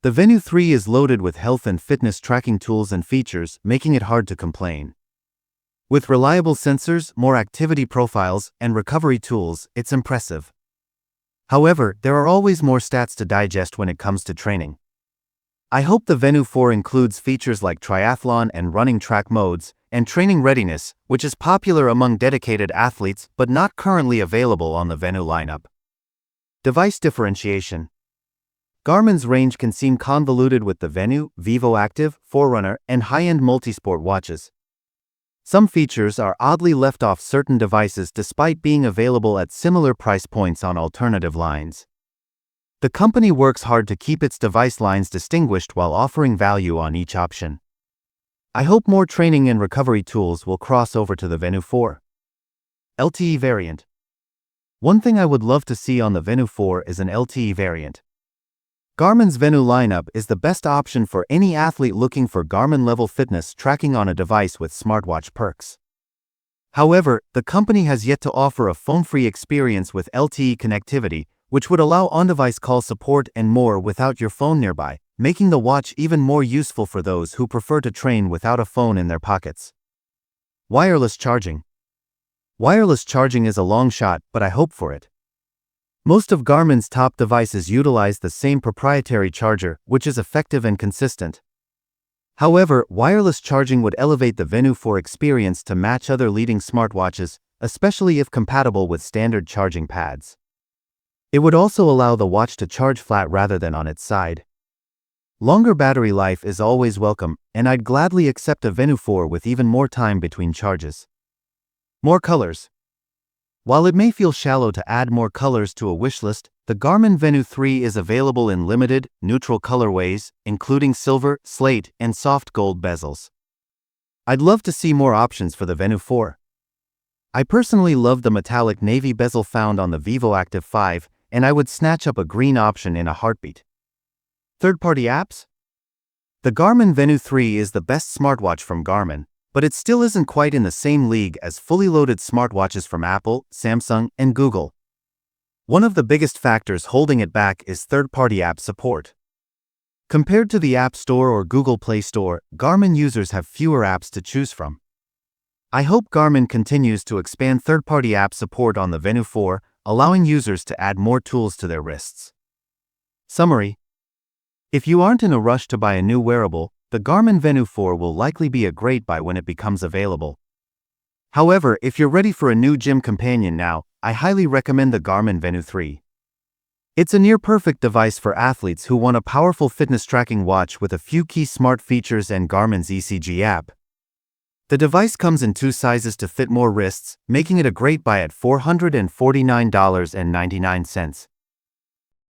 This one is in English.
The Venu 3 is loaded with health and fitness tracking tools and features, making it hard to complain. With reliable sensors, more activity profiles, and recovery tools, it's impressive. However, there are always more stats to digest when it comes to training. I hope the Venu 4 includes features like triathlon and running track modes, and training readiness, which is popular among dedicated athletes but not currently available on the Venu lineup. Device differentiation. Garmin's range can seem convoluted with the Venu, Vivo Active, Forerunner, and high-end multisport watches. Some features are oddly left off certain devices despite being available at similar price points on alternative lines. The company works hard to keep its device lines distinguished while offering value on each option. I hope more training and recovery tools will cross over to the Venu 4. LTE variant. One thing I would love to see on the Venu 4 is an LTE variant. Garmin's Venu lineup is the best option for any athlete looking for Garmin-level fitness tracking on a device with smartwatch perks. However, the company has yet to offer a phone-free experience with LTE connectivity, which would allow on-device call support and more without your phone nearby, making the watch even more useful for those who prefer to train without a phone in their pockets. Wireless charging. Wireless charging is a long shot, but I hope for it. Most of Garmin's top devices utilize the same proprietary charger, which is effective and consistent. However, wireless charging would elevate the Venu 4 experience to match other leading smartwatches, especially if compatible with standard charging pads. It would also allow the watch to charge flat rather than on its side. Longer battery life is always welcome, and I'd gladly accept a Venu 4 with even more time between charges. More colors. While it may feel shallow to add more colors to a wish list, the Garmin Venu 3 is available in limited, neutral colorways, including silver, slate, and soft gold bezels. I'd love to see more options for the Venu 4. I personally love the metallic navy bezel found on the Vivo Active 5, and I would snatch up a green option in a heartbeat. Third-party apps? The Garmin Venu 3 is the best smartwatch from Garmin, but it still isn't quite in the same league as fully loaded smartwatches from Apple, Samsung, and Google. One of the biggest factors holding it back is third-party app support. Compared to the App Store or Google Play Store, Garmin users have fewer apps to choose from. I hope Garmin continues to expand third-party app support on the Venu 4, allowing users to add more tools to their wrists. Summary. If you aren't in a rush to buy a new wearable, the Garmin Venu 4 will likely be a great buy when it becomes available. However, if you're ready for a new gym companion now, I highly recommend the Garmin Venu 3. It's a near-perfect device for athletes who want a powerful fitness tracking watch with a few key smart features and Garmin's ECG app. The device comes in 2 sizes to fit more wrists, making it a great buy at $449.99.